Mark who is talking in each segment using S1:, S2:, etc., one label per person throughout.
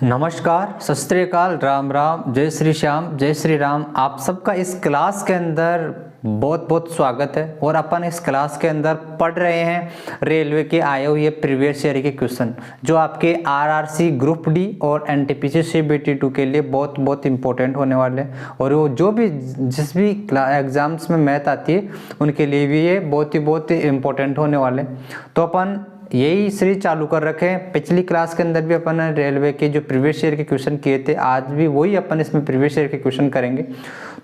S1: नमस्कार, सत श्री अकाल, राम राम, जय श्री श्याम, जय श्री राम। आप सबका इस क्लास के अंदर बहुत बहुत स्वागत है। और अपन इस क्लास के अंदर पढ़ रहे हैं रेलवे के आए हुए प्रीवियस ईयर के क्वेश्चन, जो आपके आरआरसी ग्रुप डी और एनटीपीसी CBT2 के लिए बहुत बहुत इंपॉर्टेंट होने वाले हैं। और वो जो भी जिस भी एग्जाम्स में मैथ आती है उनके लिए भी ये बहुत ही इंपॉर्टेंट होने वाले। तो अपन यही सीरीज चालू कर रखे हैं। पिछली क्लास के अंदर भी अपन रेलवे के जो प्रीवियस ईयर के क्वेश्चन किए थे, आज भी वही अपन इसमें प्रीवियस ईयर के क्वेश्चन करेंगे।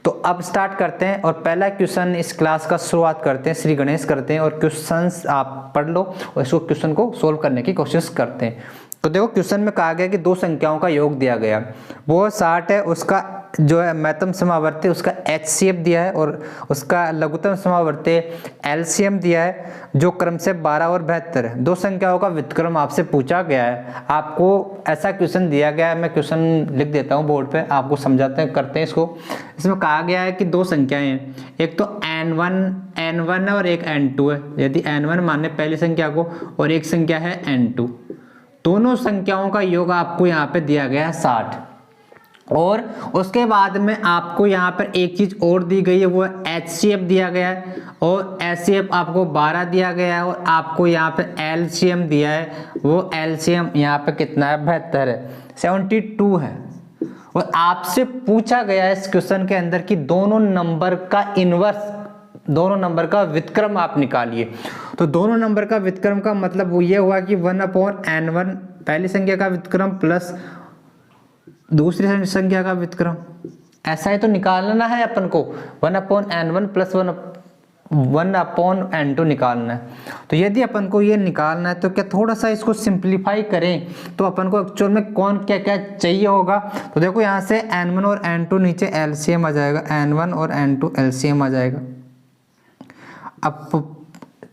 S1: तो अब स्टार्ट करते हैं और पहला क्वेश्चन इस क्लास का शुरुआत करते हैं, श्री गणेश करते हैं। और क्वेश्चंस आप पढ़ लो और इसको क्वेश्चन को सोल्व करने की कोशिश करते हैं। तो देखो, क्वेश्चन में कहा गया कि दो संख्याओं का योग दिया गया, वो 60 है, उसका जो है महत्तम समावर्ती उसका HCF दिया है और उसका लघुत्तम समावर्ती LCM दिया है, जो क्रम से 12 और 72 है। दो संख्याओं का व्युत्क्रम आपसे पूछा गया है। आपको ऐसा क्वेश्चन दिया गया है, मैं क्वेश्चन लिख देता हूँ बोर्ड पे, आपको समझाते हैं, करते हैं इसको। इसमें कहा गया है कि दो संख्याएं हैं, एक तो N1 है और एक N2 है। यदि N1 माने पहली संख्या को और एक संख्या है N2, दोनों संख्याओं का योग आपको यहाँ पे दिया गया है 60। और उसके बाद में आपको यहाँ पर एक चीज और दी गई है, वो HCF दिया गया है और HCF आपको 12 दिया गया है। और आपको यहाँ पे LCM दिया है, वो LCM यहाँ पे कितना है, 72 है, 72 है। और आपसे पूछा गया है इस क्वेश्चन के अंदर कि दोनों नंबर का इनवर्स, दोनों नंबर का व्युत्क्रम आप निकालिए। तो दोनों नंबर का व्युत्क्रम का मतलब वो ये हुआ कि 1/N1 पहली संख्या का व्युत्क्रम प्लस दूसरी संख्या का व्युत्क्रम, ऐसा ही तो निकालना है अपन को। 1/N1 प्लस 1/N2 निकालना है। तो यदि अपन को ये निकालना है तो क्या थोड़ा सा इसको सिंप्लीफाई करें तो अपन को एक्चुअल में कौन क्या क्या चाहिए होगा। तो देखो, यहाँ से N1 और N2 नीचे LCM आ जाएगा, N1 और N2 LCM आ जाएगा। अब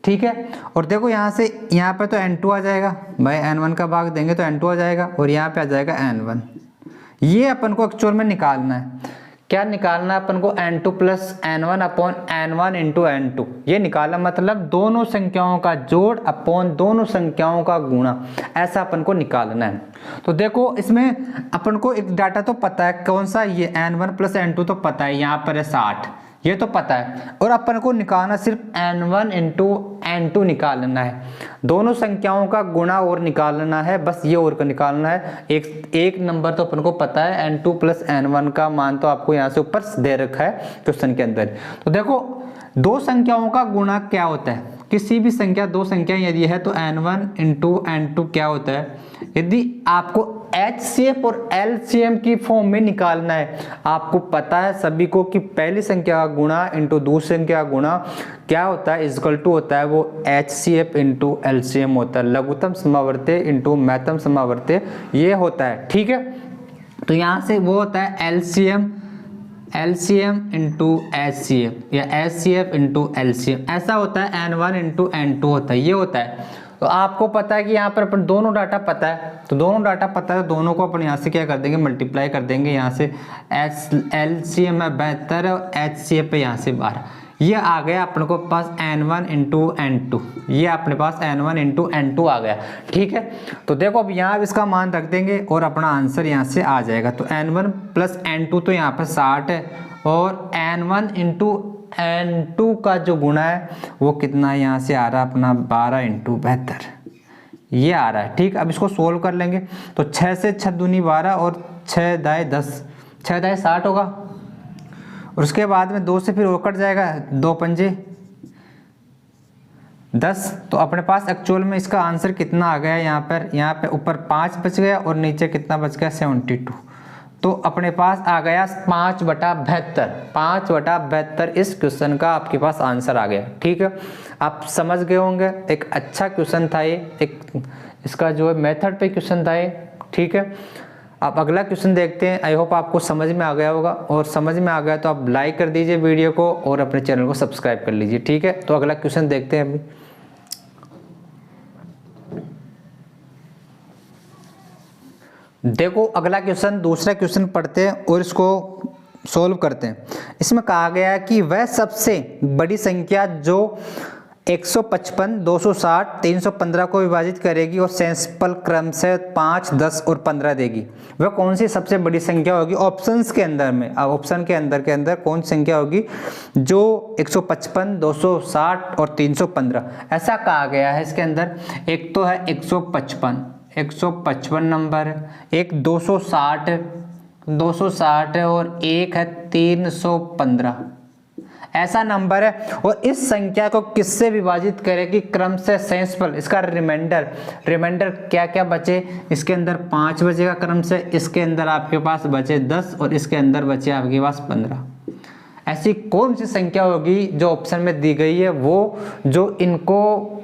S1: ठीक है, और देखो यहाँ से यहाँ पर तो N2 आ जाएगा, भाई N1 का भाग देंगे तो N2 आ जाएगा और यहाँ पे आ जाएगा N1। ये अपन को एक्चुअल में निकालना है। क्या निकालना है अपन को? N2 plus N1/N1 into N2। ये निकालना मतलब दोनों संख्याओं का जोड़ अपॉन दोनों संख्याओं का गुणा, ऐसा अपन को निकालना है। तो देखो, इसमें अपन को एक डाटा तो पता है, कौन सा? ये N1 प्लस N2 तो पता है, यहाँ पर है 60, ये तो पता है। और अपन को निकालना सिर्फ N1 इंटू N2 निकालना है, दोनों संख्याओं का गुणा और निकालना है, बस ये और का निकालना है। एक नंबर तो अपन को पता है, N2 प्लस N1 का मान तो आपको यहाँ से ऊपर दे रखा है क्वेश्चन के अंदर। तो देखो, दो संख्याओं का गुणा क्या होता है? किसी भी संख्या, दो संख्याएं यदि है तो N1 इंटू N2 क्या होता है? यदि आपको HCF और LCM की फॉर्म में निकालना है, आपको पता है सभी को कि पहली संख्या का गुणा इंटू दूसरी संख्या का गुणा क्या होता है, इक्वल टू होता है वो HCF इंटू LCM होता है, लघुत्तम समावर्ती इंटू महत्तम समावर्ती, ये होता है। ठीक है, तो यहाँ से वो होता है LCM इंटू HCF या HCF इंटू LCM, ऐसा होता है। N1 इंटू N2 होता है, ये होता है। तो आपको पता है कि यहाँ पर अपन दोनों डाटा पता है, तो दोनों डाटा पता है, दोनों को अपन यहाँ से क्या कर देंगे, मल्टीप्लाई कर देंगे। यहाँ से LCM है 72 और HCF है यहाँ से 12। ये आ गया अपने को पास N1 इंटू N2, ये अपने पास N1 इंटू N2 आ गया। ठीक है, तो देखो अब यहाँ इसका मान रख देंगे और अपना आंसर यहाँ से आ जाएगा। तो N1 प्लस N2 तो यहाँ पर 60 है और N1 इंटू N2 का जो गुणा है वो कितना यहाँ से आ रहा है अपना 12 इंटू 72, ये आ रहा है। ठीक, अब इसको सोल्व कर लेंगे तो 6 से 6 दूनी 12 और 6 दाएँ 10, 6 दाएँ 60 होगा। और उसके बाद में 2 से फिर और कट जाएगा, 2 पंजे 10। तो अपने पास एक्चुअल में इसका आंसर कितना आ गया यहाँ पे ऊपर 5 बच गया और नीचे कितना बच गया, 72। तो अपने पास आ गया 5/72, 5/72 इस क्वेश्चन का आपके पास आंसर आ गया। ठीक है, आप समझ गए होंगे, एक अच्छा क्वेश्चन था ये, एक इसका जो है मेथड पे क्वेश्चन था ये। ठीक है, आप अगला क्वेश्चन देखते हैं। आई होप आपको समझ में आ गया होगा, और समझ में आ गया तो आप लाइक कर दीजिए वीडियो को और अपने चैनल को सब्सक्राइब कर लीजिए। ठीक है, तो अगला क्वेश्चन देखते हैं अभी। देखो, अगला क्वेश्चन, दूसरा क्वेश्चन पढ़ते हैं और इसको सोल्व करते हैं। इसमें कहा गया है कि वह सबसे बड़ी संख्या जो 155, 260, 315 को विभाजित करेगी और सेंसिबल क्रम से 5, 10 और 15 देगी। वह कौन सी सबसे बड़ी संख्या होगी ऑप्शंस के अंदर में? अब ऑप्शन के अंदर कौन सी संख्या होगी जो 155, 260 और 315 ऐसा कहा गया है इसके अंदर? एक तो है 155 नंबर, एक 260 और एक है 315 ऐसा नंबर है। और इस संख्या को किससे विभाजित करेगी? क्रम से सेंसिबल, इसका रिमाइंडर क्या क्या बचे? इसके अंदर 5 बचेगा क्रम से, इसके अंदर आपके पास बचे 10 और इसके अंदर बचे आपके पास 15। ऐसी कौन सी संख्या होगी जो ऑप्शन में दी गई है वो, जो इनको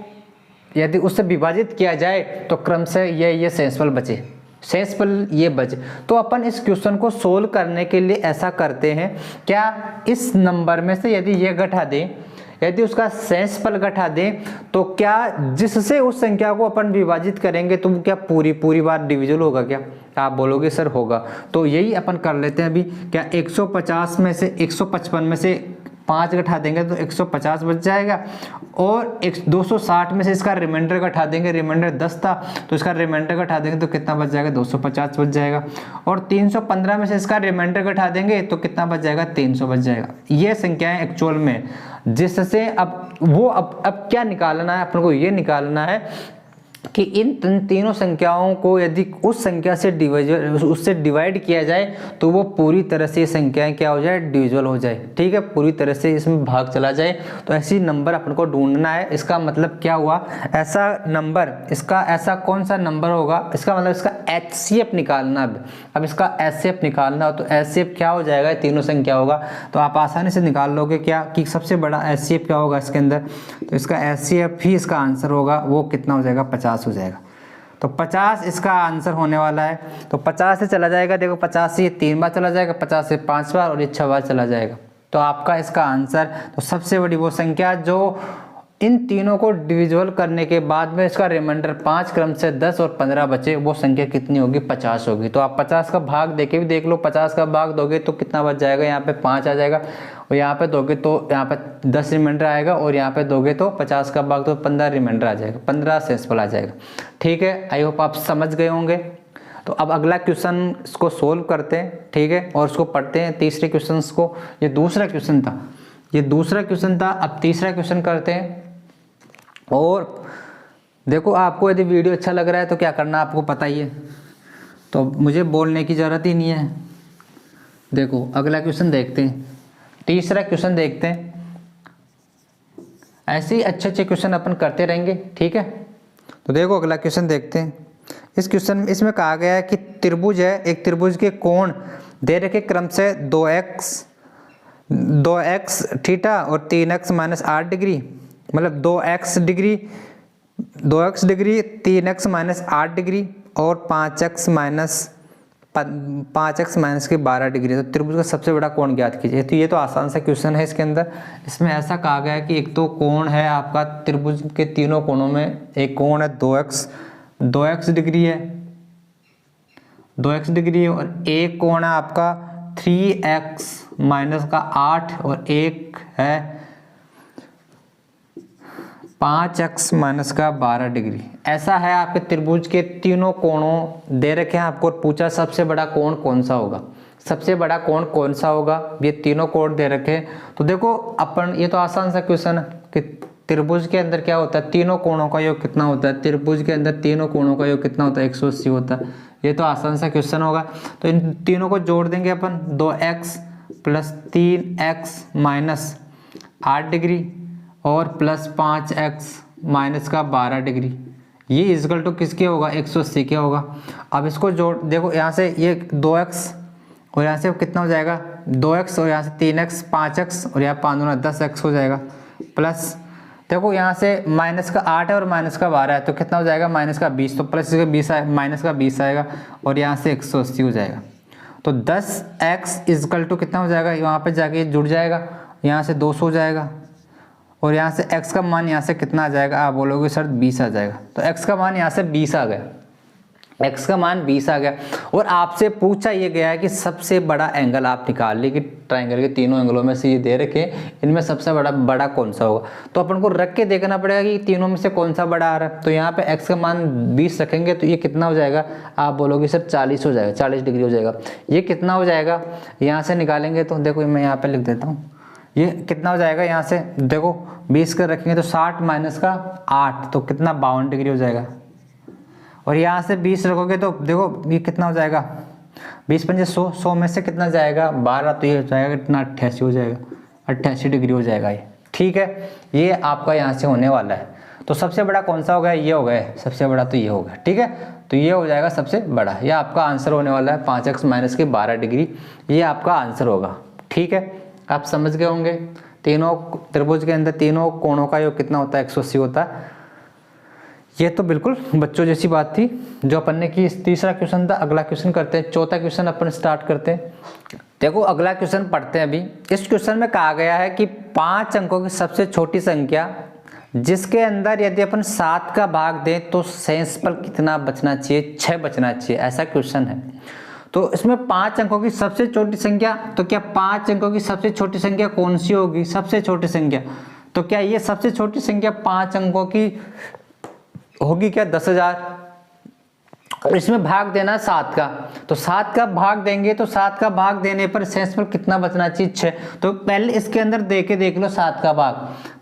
S1: यदि उससे विभाजित किया जाए तो क्रम से ये सेंसिबल बचे, सेंसिबल ये बचे। तो अपन इस क्वेश्चन को सोल्व करने के लिए ऐसा करते हैं, क्या इस नंबर में से यदि ये घटा दें, यदि उसका सेंसिबल घटा दें, तो क्या जिससे उस संख्या को अपन विभाजित करेंगे तो क्या पूरी बार डिविजल होगा क्या? आप बोलोगे सर होगा। तो यही अपन कर लेते हैं अभी। क्या 150 में से 155 में से 5 घटा देंगे तो 150 बच जाएगा, और 260 में से इसका रिमाइंडर घटा देंगे, रिमाइंडर 10 था तो इसका रिमाइंडर घटा देंगे तो कितना बच जाएगा? 250 बच जाएगा। और 315 में से इसका रिमाइंडर घटा देंगे तो कितना बच जाएगा? 300 बच जाएगा। ये संख्याएं एक्चुअल में, जिससे अब क्या निकालना है अपन को? ये निकालना है कि इन तीनों संख्याओं को यदि उस संख्या से उससे डिवाइड किया जाए तो वो पूरी तरह से ये संख्याएं क्या हो जाए? डिविजिबल हो जाए। ठीक है, पूरी तरह से इसमें भाग चला जाए। तो ऐसी नंबर अपन को ढूंढना है। इसका मतलब क्या हुआ? ऐसा नंबर, इसका ऐसा कौन सा नंबर होगा? इसका मतलब इसका HCF निकालना। अब इसका HCF निकालना हो तो HCF क्या हो जाएगा? तीनों संख्या होगा तो आप आसानी से निकाल लोगे क्या कि सबसे बड़ा HCF क्या होगा इसके अंदर। तो इसका HCF ही इसका आंसर होगा, वो कितना हो जाएगा? 50 हो जाएगा। तो 50 इसका आंसर होने वाला है। तो 50 से चला जाएगा, देखो 50 से ये 3 बार चला जाएगा, 50 से 5 बार और ये 6 बार चला जाएगा। तो आपका इसका आंसर, तो सबसे बड़ी वो संख्या जो इन तीनों को डिविजिबल करने के बाद में इसका रिमाइंडर 5 क्रम से 10 और 15 बचे, वो संख्या कितनी होगी? 50 होगी। तो आप 50 का भाग देके भी देख लो, 50 का भाग दोगे तो कितना बच जाएगा? यहाँ पे 5 आ जाएगा, और यहाँ पे दोगे तो यहाँ पे 10 रिमाइंडर आएगा, और यहाँ पे दोगे तो 50 का भाग तो 15 रिमाइंडर आ जाएगा, 15 सेंसिबल आ जाएगा। ठीक है, आई होप आप समझ गए होंगे। तो अब अगला क्वेश्चन इसको सोल्व करते हैं, ठीक है, और उसको पढ़ते हैं तीसरे क्वेश्चन को। ये दूसरा क्वेश्चन था, अब तीसरा क्वेश्चन करते हैं। और देखो, आपको यदि वीडियो अच्छा लग रहा है तो क्या करना आपको पता ही है, तो मुझे बोलने की ज़रूरत ही नहीं है। देखो अगला क्वेश्चन देखते हैं, तीसरा क्वेश्चन देखते हैं। ऐसे ही अच्छे क्वेश्चन अपन करते रहेंगे, ठीक है। तो देखो अगला क्वेश्चन देखते हैं। इस क्वेश्चन में इसमें कहा गया है कि त्रिभुज है, एक त्रिभुज के कोण दे रखे क्रम से 2x थीटा और 3x माइनस 8 डिग्री, मतलब 2x degree, 3x minus 8 degree और 5x माइनस के 12 डिग्री। तो त्रिभुज का सबसे बड़ा कोण ज्ञात कीजिए। तो ये तो आसान सा क्वेश्चन है। इसके अंदर इसमें ऐसा कहा गया है कि एक तो कोण है आपका त्रिभुज के तीनों कोणों में, एक कोण है 2x डिग्री है, 2x डिग्री है, और एक कोण है आपका 3x माइनस का 8 और एक है 5x माइनस का 12 डिग्री। ऐसा है आपके त्रिभुज के तीनों कोणों दे रखे हैं आपको, और पूछा सबसे बड़ा कोण कौन सा होगा, सबसे बड़ा कोण कौन सा होगा। ये तीनों कोण दे रखे हैं। तो देखो अपन, ये तो आसान सा क्वेश्चन है कि त्रिभुज के अंदर क्या होता है, तीनों कोणों का योग कितना होता है। त्रिभुज के अंदर तीनों कोणों का योग कितना होता है? 180 होता है। ये तो आसान सा क्वेश्चन होगा। तो इन तीनों को जोड़ देंगे अपन, 2x plus 3x minus 8 degree और प्लस 5x माइनस का 12 डिग्री, ये इजकल टू किसके होगा? 180 के होगा। अब इसको जोड़, देखो यहाँ से ये 2x और यहाँ से कितना हो जाएगा? 2x और यहाँ से 3x 5x और यहाँ 5 10x हो जाएगा, प्लस देखो यहाँ से माइनस का 8 है और माइनस का 12 है, तो कितना हो जाएगा? माइनस का 20, तो प्लस इसका 20 माइनस का 20 आएगा, और यहाँ से 180 हो जाएगा। तो 10x इजकल टू कितना हो जाएगा? यहाँ पे जाके जुड़ जाएगा, यहाँ से 200 हो जाएगा, और यहाँ से x का मान यहाँ से कितना आ जाएगा? आप बोलोगे सर 20 आ जाएगा। तो x का मान यहाँ से 20 आ गया। x का मान 20 आ गया और आपसे पूछा ये गया है कि सबसे बड़ा एंगल आप निकाल ली कि ट्रायंगल के तीनों एंगलों में से ये दे रखे, इनमें सबसे बड़ा कौन सा होगा। तो अपन को रख के देखना पड़ेगा कि तीनों में से कौन सा बड़ा आ रहा है। तो यहाँ पे x का मान 20 रखेंगे तो ये कितना हो जाएगा, आप बोलोगे सर 40 हो जाएगा, 40 डिग्री हो जाएगा। ये कितना हो जाएगा, यहाँ से निकालेंगे तो देखो मैं यहाँ पे लिख देता हूँ, ये कितना हो जाएगा, यहाँ से देखो 20 का रखेंगे तो 60 माइनस का 8 तो कितना 52 डिग्री हो जाएगा। और यहाँ से 20 रखोगे तो देखो ये कितना हो जाएगा, 20 पंजे 100, 100 में से कितना जाएगा 12, तो ये हो जाएगा कितना 88 हो जाएगा, 88 डिग्री हो जाएगा ये। ठीक है, ये आपका यहाँ से होने वाला है। तो सबसे बड़ा कौन सा हो गया, ये हो गया सबसे बड़ा, तो ये हो गया। ठीक है, तो ये हो जाएगा सबसे बड़ा, ये आपका आंसर होने वाला है 5x माइनस के 12 डिग्री, ये आपका आंसर होगा। ठीक है, आप समझ गए होंगे। तीनों त्रिभुज के अंदर तीनों कोणों का योग कितना होता है, 180 होता है। ये तो बिल्कुल बच्चों जैसी बात थी जो अपन ने की। तीसरा क्वेश्चन था, अगला क्वेश्चन करते हैं। चौथा क्वेश्चन अपन स्टार्ट करते हैं। देखो अगला क्वेश्चन पढ़ते हैं अभी। इस क्वेश्चन में कहा गया है कि 5 अंकों की सबसे छोटी संख्या जिसके अंदर यदि अपन 7 का भाग दें तो शेषफल कितना बचना चाहिए, 6 बचना चाहिए, ऐसा क्वेश्चन है। तो इसमें 5 अंकों की सबसे छोटी संख्या, तो क्या 5 अंकों की सबसे छोटी संख्या कौन सी होगी, सबसे छोटी संख्या, तो क्या ये सबसे छोटी संख्या 5 अंकों की होगी क्या, 10,000। और इसमें भाग देना 7 का, तो 7 का भाग देंगे तो 7 का भाग देने पर शेषफल कितना बचना चाहिए, 6। तो पहले इसके अंदर देख लो 7 का भाग,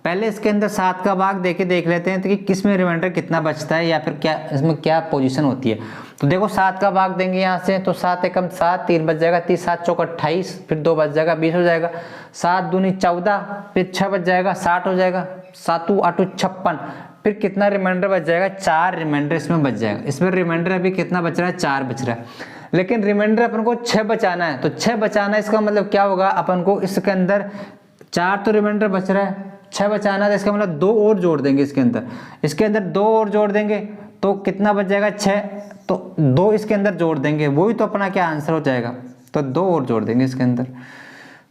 S1: पहले इसके अंदर 7 का भाग देख लेते हैं तो कि किस में रिमाइंडर कितना बचता है या फिर क्या इसमें क्या पोजीशन होती है। तो देखो 7 का भाग देंगे यहाँ से तो 7 एकम 7, 3 बच जाएगा, 30 7 चौक 28, फिर 2 बच जाएगा 20 हो जाएगा, 7 दूनी 14, फिर 6 बच जाएगा 60 हो जाएगा, 7 8 56, फिर कितना रिमाइंडर बच जाएगा, 4 रिमाइंडर इसमें बच जाएगा। इसमें रिमाइंडर अभी कितना बच रहा है, 4 बच रहा है, लेकिन रिमाइंडर अपन को 6 बचाना है। तो 6 बचाना है, इसका मतलब क्या होगा, अपन को इसके अंदर 4 तो रिमाइंडर बच रहा है, 6 बचाना है, तो इसका मतलब 2 और जोड़ देंगे इसके अंदर 2 और जोड़ देंगे तो कितना बच जाएगा 6, तो 2 इसके अंदर जोड़ देंगे, वही तो अपना क्या आंसर हो जाएगा। तो 2 और जोड़ देंगे इसके अंदर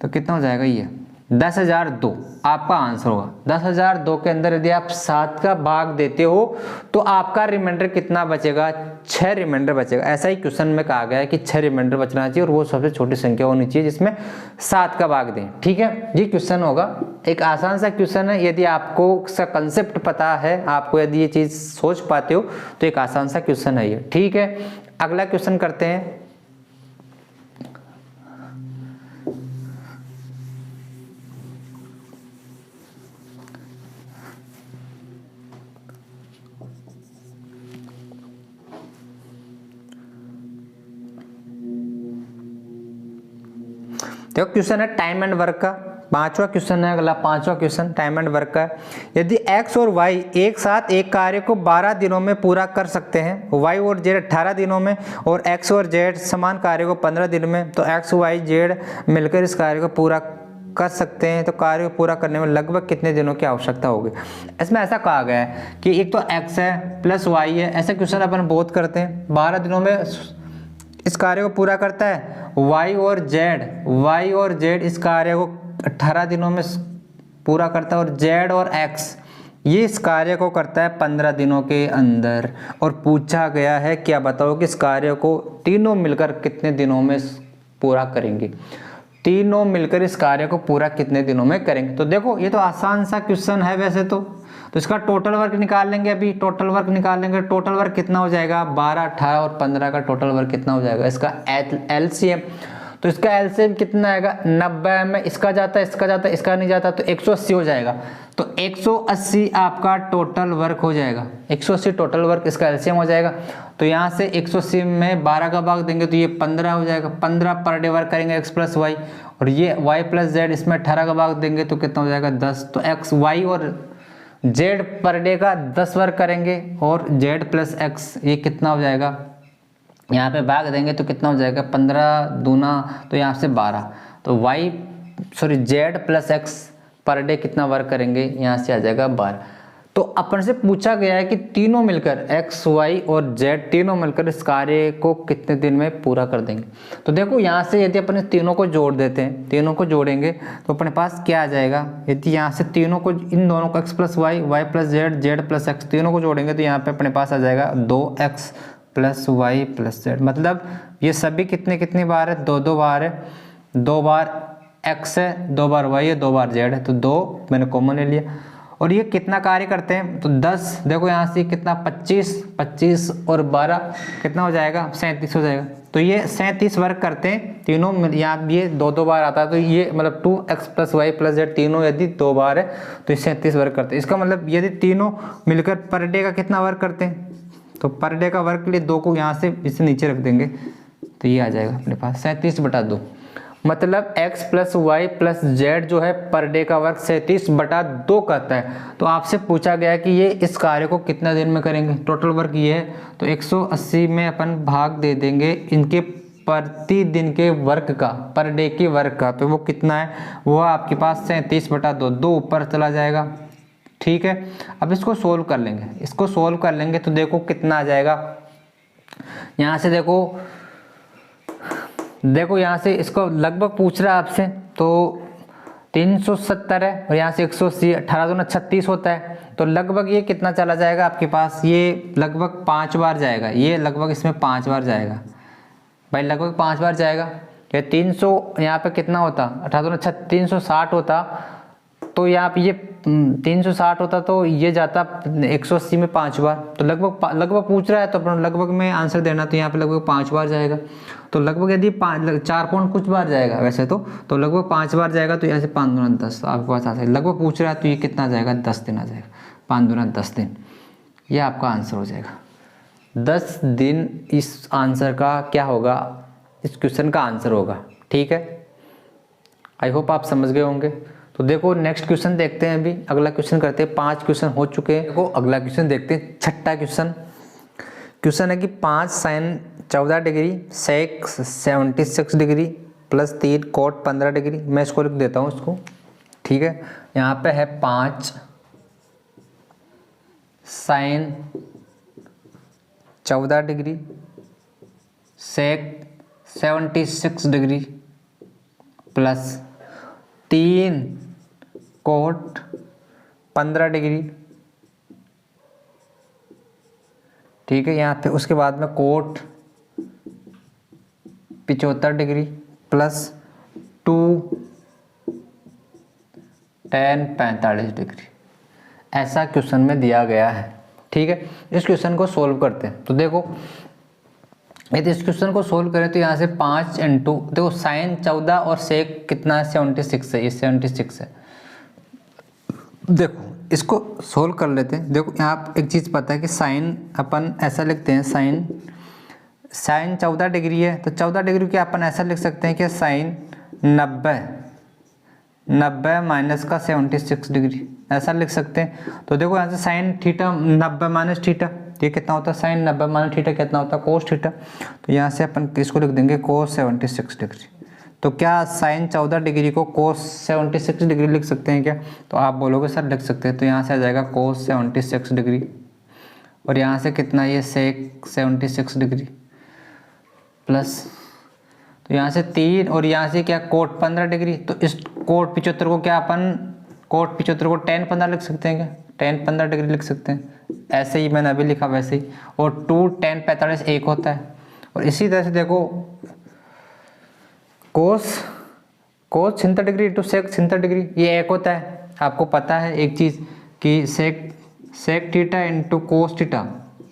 S1: तो कितना हो जाएगा, ये 10,002 आपका आंसर होगा। 10,002 के अंदर यदि आप 7 का भाग देते हो तो आपका रिमाइंडर कितना बचेगा, 6 रिमाइंडर बचेगा। ऐसा ही क्वेश्चन में कहा गया है कि 6 रिमाइंडर बचना चाहिए और वो सबसे छोटी संख्या होनी चाहिए जिसमें 7 का भाग दें। ठीक है, ये क्वेश्चन होगा, एक आसान सा क्वेश्चन है। यदि आपको इसका कंसेप्ट पता है, आपको यदि ये चीज सोच पाते हो तो एक आसान सा क्वेश्चन है ये। ठीक है, अगला क्वेश्चन करते हैं। देखो क्वेश्चन है टाइम एंड वर्क का, 5वां क्वेश्चन है अगला, 5वां क्वेश्चन टाइम एंड वर्क का है। यदि x और y एक साथ एक कार्य को 12 दिनों में पूरा कर सकते हैं, y और z 18 दिनों में और x और z समान कार्य को 15 दिन में, तो x y z मिलकर इस कार्य को पूरा कर सकते हैं, तो कार्य को पूरा करने में लगभग कितने दिनों की आवश्यकता होगी। इसमें ऐसा कहा गया है कि एक तो x है प्लस y है, ऐसे क्वेश्चन अपन बहुत करते हैं। 12 दिनों में इस कार्य को पूरा करता है, y और z इस कार्य को 18 दिनों में पूरा करता है और z और x ये इस कार्य को करता है 15 दिनों के अंदर। और पूछा गया है क्या बताओ कि इस कार्य को तीनों मिलकर कितने दिनों में पूरा करेंगे, तीनों मिलकर इस कार्य को पूरा कितने दिनों में करेंगे। तो देखो ये तो आसान सा क्वेश्चन है वैसे तो इसका टोटल वर्क निकाल लेंगे। अभी टोटल वर्क निकाल लेंगे, टोटल वर्क कितना हो जाएगा, 12 18 और 15 का टोटल वर्क कितना हो जाएगा, इसका एलसीएम। तो इसका एलसीएम कितना आएगा, 90 में इसका जाता है, इसका नहीं जाता, तो 180 हो जाएगा। तो 180 आपका टोटल वर्क हो जाएगा, 180 टोटल वर्क इसका एलसीएम हो जाएगा। तो यहाँ से 180 में 12 का भाग देंगे तो ये 15 हो जाएगा, 15 पर डे वर्क करेंगे x प्लस वाई, और ये y प्लस जेड इसमें 18 का भाग देंगे तो कितना हो जाएगा 10। तो x y और z पर डे का 10 वर्क करेंगे और z प्लस x ये कितना हो जाएगा, यहाँ पे भाग देंगे तो कितना हो जाएगा 15 दूना तो यहाँ से 12, तो z plus x per day कितना वर्क करेंगे, यहाँ से आ जाएगा 12। तो अपन से पूछा गया है कि तीनों मिलकर x y और z तीनों मिलकर इस कार्य को कितने दिन में पूरा कर देंगे। तो देखो यहाँ से यदि अपन तीनों को जोड़ देते हैं, तीनों को जोड़ेंगे तो अपने पास क्या आ जाएगा, यदि यहाँ से तीनों को इन दोनों को x plus y, y plus z, z plus x तीनों को जोड़ेंगे तो यहाँ पे अपने पास आ जाएगा 2x plus y plus Z, मतलब ये सभी कितने कितनी बार है, दो दो बार है, 2 बार एक्स है, 2 बार वाई है, 2 बार जेड है, तो 2 मैंने कॉमन ले लिया। और ये कितना कार्य करते हैं, तो 10, देखो यहाँ से कितना 25 और 12 कितना हो जाएगा, 37 हो जाएगा। तो ये 37 वर्क करते हैं तीनों, यहाँ ये 2 बार आता है, तो ये मतलब 2x plus y plus Z तीनों यदि 2 बार है तो ये 37 वर्क करते हैं। इसका मतलब यदि तीनों मिलकर पर डे का कितना वर्क करते हैं, तो पर डे का वर्क के लिए 2 को यहाँ से इससे नीचे रख देंगे, तो ये आ जाएगा अपने पास 37/2। मतलब x plus y plus z जो है पर डे का वर्क 37/2 करता है। तो आपसे पूछा गया कि ये इस कार्य को कितना दिन में करेंगे, टोटल वर्क ये है, तो 180 में अपन भाग दे देंगे इनके प्रतिदिन के वर्क का, पर डे की वर्क का, तो वो कितना है, वो आपके पास 37/2, 2 ऊपर चला जाएगा। ठीक है, अब इसको सोल्व कर लेंगे, इसको सोल्व कर लेंगे तो देखो कितना आ जाएगा। यहाँ से देखो यहाँ से इसको लगभग पूछ रहा है आपसे, तो 370 है और यहाँ से 180, 18 दूना 36 होता है, तो लगभग ये कितना चला जाएगा आपके पास, ये लगभग 5 बार जाएगा, ये लगभग इसमें 5 बार जाएगा भाई, लगभग 5 बार जाएगा। ये 300 यहाँ पे कितना होता, 18 दूना 360 होता, तो यहाँ पे ये 360 होता तो ये जाता 180 में 5 बार, तो लगभग पूछ रहा है तो अपन लगभग में आंसर देना, तो यहाँ पे लगभग 5 बार जाएगा। तो लगभग यदि 4 पॉइंट कुछ बार जाएगा वैसे तो लगभग 5 बार जाएगा, तो यहाँ से 5 दूना 10 आपके पास आ जाएगा। लगभग पूछ रहा है तो ये कितना जाएगा, 10 दिन आ जाएगा, 5 दूना 10 दिन, ये आपका आंसर हो जाएगा 10 दिन। इस आंसर का क्या होगा, इस क्वेश्चन का आंसर होगा। ठीक है, आई होप आप समझ गए होंगे। तो देखो नेक्स्ट क्वेश्चन देखते हैं, अभी अगला क्वेश्चन करते हैं। 5 क्वेश्चन हो चुके हैं, देखो अगला क्वेश्चन देखते हैं, छठा क्वेश्चन है कि 5 sin 14 degree sec 76 degree plus 3 cot 15 degree. मैं इसको लिख देता हूँ इसको, ठीक है। यहाँ पे है 5 sin 14 degree sec 76 degree plus 3 cot 15 degree, ठीक है। यहाँ पे उसके बाद में cot 75 degree plus 2 tan 45 degree, ऐसा क्वेश्चन में दिया गया है। ठीक है, इस क्वेश्चन को सोल्व करते हैं। तो देखो यदि इस क्वेश्चन को सोल्व करें तो यहाँ से 5 इंटू, देखो साइन 14 और सेक कितना है 76 है, ये 76 है। देखो इसको सोल्व कर लेते हैं। देखो यहाँ एक चीज़ पता है कि साइन अपन ऐसा लिखते हैं, साइन 14 डिग्री है तो 14 डिग्री के अपन ऐसा लिख सकते हैं कि साइन 90 माइनस का 76 डिग्री, ऐसा लिख सकते हैं। तो देखो यहाँ से साइन थीटा 90 माइनस थीटा, ये कितना होता है, साइन 90 माइनस थीटा कितना होता है, कोस थीटा। तो यहाँ से अपन इसको लिख देंगे कोस 76 डिग्री। तो क्या साइन 14 डिग्री को कोस 76 डिग्री लिख सकते हैं क्या, तो आप बोलोगे सर लिख सकते हैं। तो यहाँ से आ जाएगा कोस 76 डिग्री और यहाँ से कितना, ये सेक 76 डिग्री प्लस, तो यहाँ से 3 और यहाँ से क्या कोट 15 डिग्री। तो इस कोट 75 को क्या अपन कोट 75 को tan 15 लिख सकते हैं क्या, tan 15 डिग्री लिख सकते हैं, ऐसे ही मैंने अभी लिखा वैसे ही। और 2 tan 45 एक होता है। और इसी तरह से देखो कोस 76 डिग्री टू सेक 76 डिग्री ये एक होता है। आपको पता है एक चीज़ कि sec theta into cos theta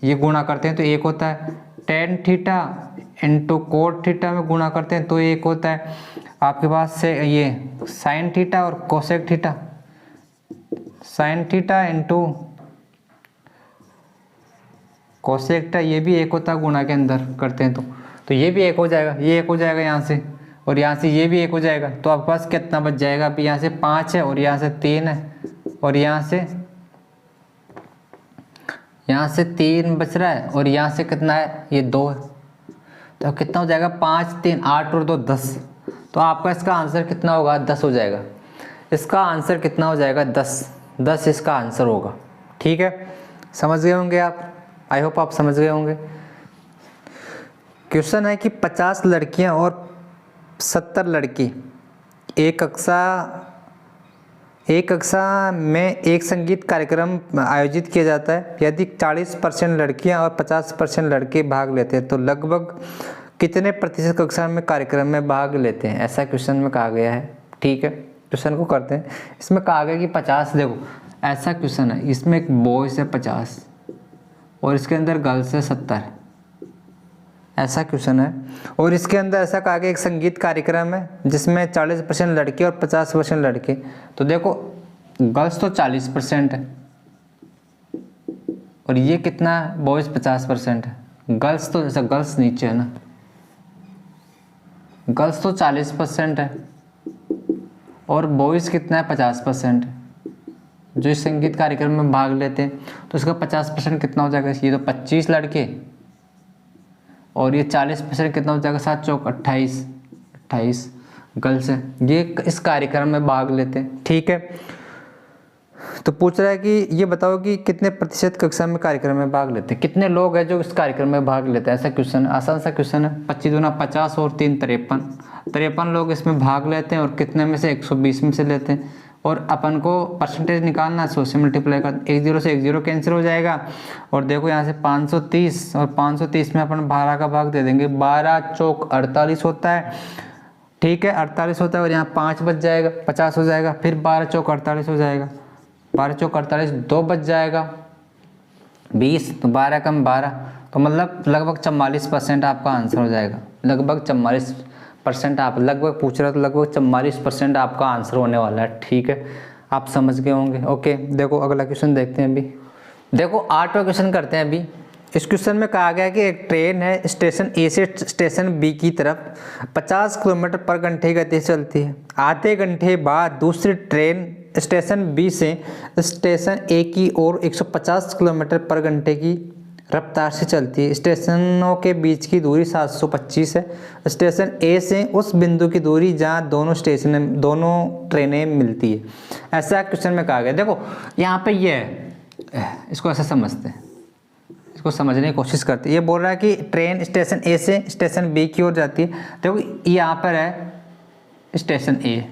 S1: ये गुणा करते हैं तो एक होता है, tan theta into cot theta में गुणा करते हैं तो एक होता है आपके पास से ये साइन थीटा और cosec theta, sine theta into cosec theta ये भी एक होता है, गुणा के अंदर करते हैं तो ये भी एक हो जाएगा, ये एक हो जाएगा यहाँ से, और यहाँ से ये भी एक हो जाएगा। तो आपके पास कितना बच जाएगा, अभी यहाँ से 5 है और यहाँ से 3 है और यहाँ से 3 बच रहा है और यहाँ से कितना है, ये 2 है। तो कितना हो जाएगा, 5 3 8 और 2 10। तो आपका इसका आंसर कितना होगा, 10 हो जाएगा। इसका आंसर कितना हो जाएगा, 10 इसका आंसर होगा। ठीक है, समझ गए होंगे आप, आई होप आप समझ गए होंगे। क्वेश्चन है कि 50 लड़कियां और 70 लड़की एक कक्षा एक कक्षा में एक संगीत कार्यक्रम आयोजित किया जाता है। यदि 40% लड़कियां और 50% लड़के भाग लेते हैं तो लगभग कितने प्रतिशत कक्षा में कार्यक्रम में भाग लेते हैं? ऐसा क्वेश्चन में कहा गया है। ठीक है, क्वेश्चन को करते हैं। इसमें कहा गया कि 50, देखो ऐसा क्वेश्चन है, इसमें एक बॉयज़ है 50 और इसके अंदर गर्ल्स है 70, ऐसा क्वेश्चन है। और इसके अंदर ऐसा कहा गया एक संगीत कार्यक्रम है जिसमें 40% लड़के और 50% लड़के। तो देखो गर्ल्स तो 40% है और ये कितना है, बॉयज़ 50% है। गर्ल्स तो जैसा गर्ल्स नीचे है ना, गर्ल्स तो 40% है और बॉयज़ कितना है, 50% है जो इस संगीत कार्यक्रम में भाग लेते हैं। तो इसका 50% कितना हो जाएगा, ये तो 25 लड़के और ये 40% कितना हो जाएगा, 7 चौक 28 गर्ल्स है, ये इस कार्यक्रम में भाग लेते हैं। ठीक है, तो पूछ रहा है कि ये बताओ कि कितने प्रतिशत कक्षा में कार्यक्रम में भाग लेते हैं, कितने लोग हैं जो इस कार्यक्रम में भाग लेते हैं। ऐसा क्वेश्चन, आसान सा क्वेश्चन है। 25 दूना 50 और 3 53 लोग इसमें भाग लेते हैं और कितने में से 120 में से लेते हैं। और अपन को परसेंटेज निकालना है, 100 से मल्टीप्लाई कर, 1 0 से 1 0 कैंसिल हो जाएगा। और देखो यहाँ से 530 और 530 में अपन 12 का भाग दे देंगे, 12 चौक 48 होता है। ठीक है, 48 होता है और यहाँ 5 बच जाएगा, 50 हो जाएगा। फिर 12 चौक 48 हो जाएगा, 12 चौक 48, 2 बच जाएगा 20, तो 12 कम 12, तो मतलब लगभग 44% आपका आंसर हो जाएगा। लगभग 44% आप लगभग पूछ रहे हो, तो लगभग 44% आपका आंसर होने वाला है। ठीक है, आप समझ गए होंगे। ओके, देखो अगला क्वेश्चन देखते हैं। अभी देखो 8वां क्वेश्चन करते हैं। अभी इस क्वेश्चन में कहा गया कि एक ट्रेन है, स्टेशन ए से स्टेशन बी की तरफ 50 किलोमीटर पर घंटे गति से चलती है। आधे घंटे बाद दूसरी ट्रेन स्टेशन बी से स्टेशन ए की ओर 150 किलोमीटर पर घंटे की रफ्तार से चलती है। स्टेशनों के बीच की दूरी 725 है। स्टेशन ए से उस बिंदु की दूरी जहां दोनों ट्रेनें मिलती है। ऐसा क्वेश्चन में कहा गया। देखो यहाँ पे ये है, इसको ऐसा समझते हैं, इसको समझने की कोशिश करते हैं। ये बोल रहा है कि ट्रेन स्टेशन ए से स्टेशन बी की ओर जाती है। देखो यहाँ पर है स्टेशन ए,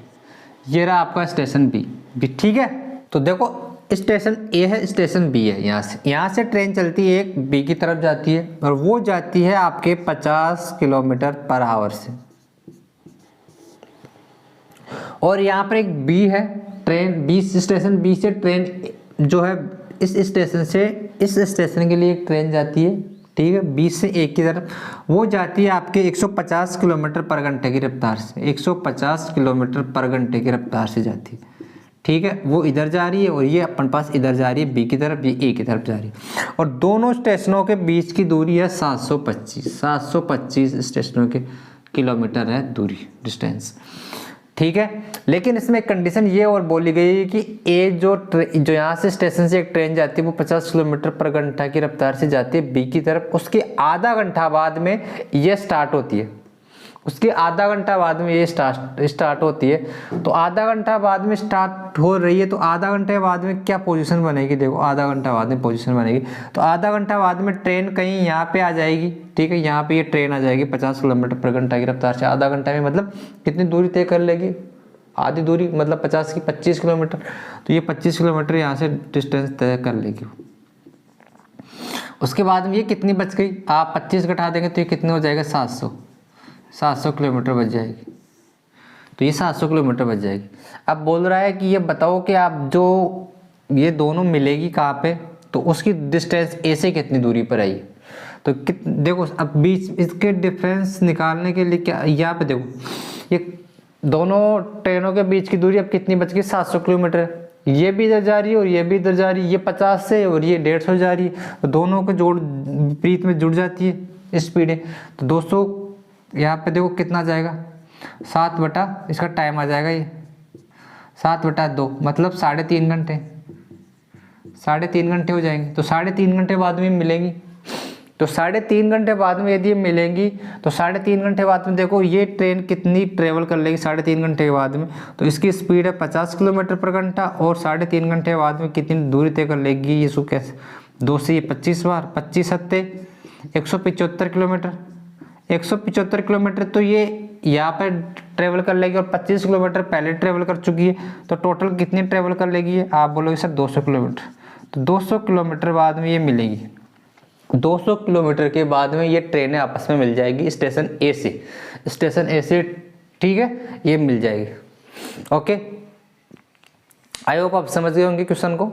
S1: ये रहा आपका स्टेशन बी। ठीक है, तो देखो स्टेशन ए है, स्टेशन बी है। यहाँ से ट्रेन चलती है, एक बी की तरफ जाती है और वो जाती है आपके 50 किलोमीटर पर आवर से। और यहाँ पर एक बी है, ट्रेन बी, स्टेशन बी से ट्रेन जो है इस स्टेशन से इस स्टेशन के लिए एक ट्रेन जाती है। ठीक है, बी से ए की तरफ वो जाती है आपके 150 किलोमीटर पर घंटे की रफ्तार से, 150 किलोमीटर पर घंटे की रफ्तार से जाती है। ठीक है, वो इधर जा रही है और ये अपन पास इधर जा रही है बी की तरफ, ये ए की तरफ जा रही है। और दोनों स्टेशनों के बीच की दूरी है 725 स्टेशनों के किलोमीटर है दूरी, डिस्टेंस। ठीक है, लेकिन इसमें कंडीशन ये और बोली गई है कि ए जो यहाँ से स्टेशन से एक ट्रेन जाती है वो 50 किलोमीटर पर घंटा की रफ्तार से जाती है बी की तरफ। उसके आधा घंटा बाद में ये स्टार्ट होती है, उसके आधा घंटा बाद में ये स्टार्ट होती है। तो आधा घंटा बाद में स्टार्ट हो रही है, तो आधा घंटे बाद में क्या पोजीशन बनेगी, देखो आधा घंटा बाद में पोजीशन बनेगी। तो आधा घंटा बाद में ट्रेन कहीं यहाँ पे आ जाएगी। ठीक है, यहाँ पे ये ट्रेन आ जाएगी 50 किलोमीटर पर घंटा की रफ्तार से। आधा घंटा में मतलब कितनी दूरी तय कर लेगी, आधी दूरी, मतलब 50 की 25 किलोमीटर। तो ये 25 किलोमीटर यहाँ से डिस्टेंस तय कर लेगी। उसके बाद में ये कितनी बच गई, आप 25 घटा देंगे तो ये कितनी हो जाएगा, 700 किलोमीटर बच जाएगी। तो ये 700 किलोमीटर बच जाएगी। अब बोल रहा है कि ये बताओ कि आप जो ये दोनों मिलेगी कहाँ पे, तो उसकी डिस्टेंस ए से कितनी दूरी पर आई। तो देखो अब बीच इसके डिफरेंस निकालने के लिए क्या, यहाँ पे देखो ये दोनों ट्रेनों के बीच की दूरी अब कितनी बच गई, 700 किलोमीटर। ये भी इधर जा रही है और ये भी इधर जा रही है, ये 50 से और ये 150 जा रही है। तो दोनों को जोड़ विपरीत में जुड़ जाती है स्पीडें। तो दोस्तों यहाँ पे देखो कितना जाएगा, 7 बटा इसका टाइम आ जाएगा, ये 7/2 मतलब 3.5 घंटे, 3.5 घंटे हो जाएंगे। तो 3.5 घंटे बाद में मिलेंगी। तो 3.5 घंटे बाद में यदि मिलेंगी तो 3.5 घंटे बाद में देखो ये ट्रेन कितनी ट्रेवल कर लेगी 3.5 घंटे के बाद में। तो इसकी स्पीड है 50 किलोमीटर पर घंटा और 3.5 घंटे बाद में कितनी दूरी तय कर लेगी, ये कैसे, 2 से 25 बार, 25 7 175 किलोमीटर, 175 किलोमीटर। तो ये यहाँ पर ट्रेवल कर लेगी और 25 किलोमीटर पहले ट्रेवल कर चुकी है, तो टोटल कितनी ट्रेवल कर लेगी ये? आप बोलोगे सर 200 किलोमीटर, तो 200 किलोमीटर बाद में ये मिलेगी। 200 किलोमीटर के बाद में ये ट्रेनें आपस में मिल जाएगी स्टेशन ए से, स्टेशन ए से, ठीक है, ये मिल जाएगी। ओके, आई होप आप समझ गए होंगे क्वेश्चन को।